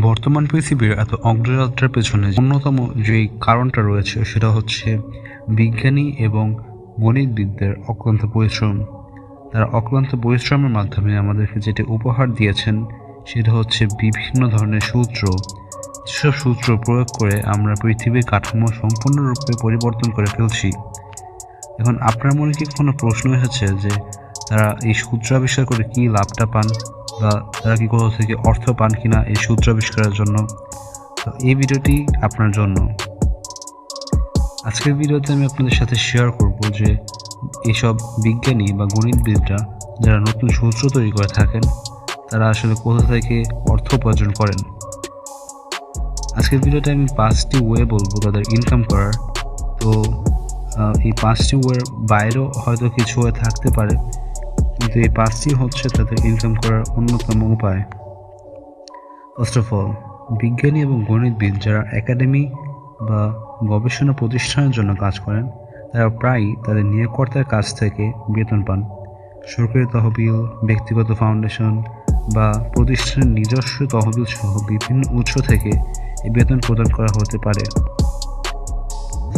বর্তমান পৃথিবীর এত অগ্রযাত্রার পেছনে অন্যতম যেই কারণটা রয়েছে সেটা হচ্ছে বিজ্ঞানী এবং গণিতবিদদের অক্লান্ত পরিশ্রম। তারা অক্লান্ত পরিশ্রমের মাধ্যমে আমাদেরকে যেটা উপহার দিয়েছেন সেটা হচ্ছে বিভিন্ন ধরনের সূত্র। যেসব সূত্র প্রয়োগ করে আমরা পৃথিবীর কাঠামো সম্পূর্ণরূপে পরিবর্তন করে ফেলছি। এখন আপনার মনে কি কোনো প্রশ্ন এসেছে যে তারা এই সূত্র আবিষ্কার করে কী লাভটা পান, বা তারা কি কোথাও থেকে অর্থ পান কিনা এই সূত্র আবিষ্কারের জন্য? তো এই ভিডিওটি আপনার জন্য। আজকের ভিডিওতে আমি আপনাদের সাথে শেয়ার করব যে এইসব বিজ্ঞানী বা গণিতবিদরা যারা নতুন সূত্র তৈরি করে থাকেন তারা আসলে কোথা থেকে অর্থ উপার্জন করেন। আজকের ভিডিওতে আমি 5টি ওয়ে বলবো তাদের ইনকাম করার। তো এই 5টি ওয়ের বাইরেও হয়তো কিছু ওয়ে থাকতে পারে, কিন্তু এই 5টি হচ্ছে তাদের ইনকাম করার অন্যতম উপায়। ফার্স্ট অফ অল, বিজ্ঞানী এবং গণিতবিদ যারা একাডেমি বা গবেষণা প্রতিষ্ঠানের জন্য কাজ করেন তারা প্রায়ই তাদের নিয়োগকর্তার কাছ থেকে বেতন পান। সরকারি তহবিল, ব্যক্তিগত ফাউন্ডেশন বা প্রতিষ্ঠানের নিজস্ব তহবিল সহ বিভিন্ন উৎস থেকে এই বেতন প্রদান করা হতে পারে।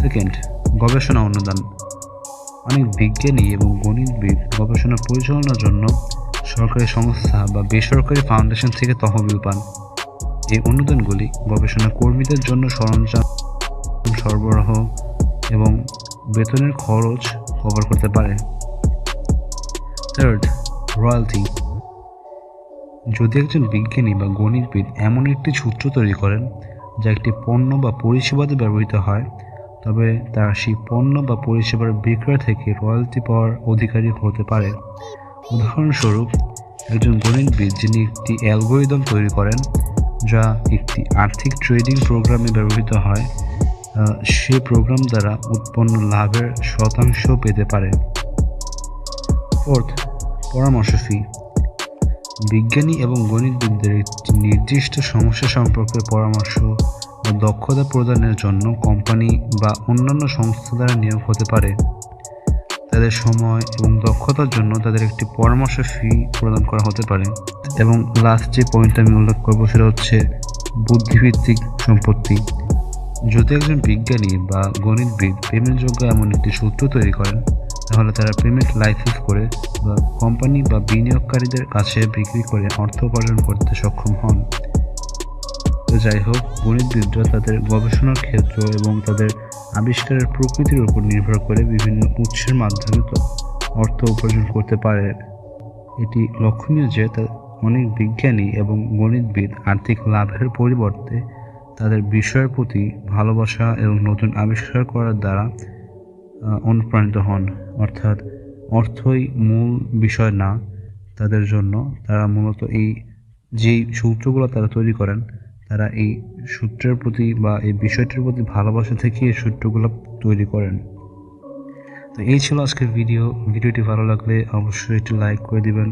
সেকেন্ড, গবেষণা অনুদান। অনেক বিজ্ঞানী এবং গণিতবিদ গবেষণা পরিচালনার জন্য সরকারি সংস্থা বা বেসরকারি ফাউন্ডেশন থেকে তহবিল পান। এই অনুদানগুলি গবেষণা কর্মীদের জন্য সরঞ্জাম সরবরাহ এবং বেতনের খরচ কভার করতে পারে। Third, royalty. যদি একজন বিজ্ঞানী বা গণিতবিদ এমন একটি সূত্র তৈরি করেন যা একটি পণ্য বা পরিষেবাতে ব্যবহৃত হয়, তবে তারা সেই পণ্য বা পরিষেবার বিক্রয় থেকে রয়্যালটি পাওয়ার অধিকারী হতে পারে। উদাহরণস্বরূপ, একজন গণিতবিদ যিনি একটি অ্যালগরিদম তৈরি করেন যা একটি আর্থিক ট্রেডিং প্রোগ্রামে ব্যবহৃত হয়, সে প্রোগ্রাম দ্বারা উৎপন্ন লাভের শতাংশ পেতে পারে। ফোর্থ, পরামর্শ ফি। বিজ্ঞানী এবং গণিতবিদদের একটি নির্দিষ্ট সমস্যা সম্পর্কে পরামর্শ বা দক্ষতা প্রদানের জন্য কোম্পানি বা অন্যান্য সংস্থা দ্বারা নিয়োগ হতে পারে। তাদের সময় এবং দক্ষতার জন্য তাদের একটি পরামর্শ ফি প্রদান করা হতে পারে। এবং লাস্ট যে পয়েন্ট আমি উল্লেখ করবো সেটা হচ্ছে বুদ্ধিভিত্তিক সম্পত্তি। যদি একজন বিজ্ঞানী বা গণিতবিদ পেমেন্টযোগ্য এমন একটি সূত্র তৈরি করেন, তাহলে তারা পেমেন্ট লাইসেন্স করে বা কোম্পানি বা বিনিয়োগকারীদের কাছে বিক্রি করে অর্থ উপার্জন করতে সক্ষম হন। তো যাই হোক, গণিতবিদরা তাদের গবেষণার ক্ষেত্র এবং তাদের আবিষ্কারের প্রকৃতির উপর নির্ভর করে বিভিন্ন উৎসের মাধ্যমে অর্থ উপার্জন করতে পারে। এটি লক্ষণীয় যে অনেক বিজ্ঞানী এবং গণিতবিদ আর্থিক লাভের পরিবর্তে তাদের বিষয়ের প্রতি ভালোবাসা এবং নতুন আবিষ্কার করার দ্বারা অনুপ্রাণিত হন। অর্থাৎ অর্থই মূল বিষয় না তাদের জন্য, তারা মূলত এই যেই সূত্রগুলো তারা তৈরি করেন, তারা এই সূত্রের প্রতি বা এই বিষয়টির প্রতি ভালোবাসা থেকে এই সূত্রগুলো তৈরি করেন। তো এই ছিল আজকের ভিডিওটি ভালো লাগলে অবশ্যই একটু লাইক করে দিবেন।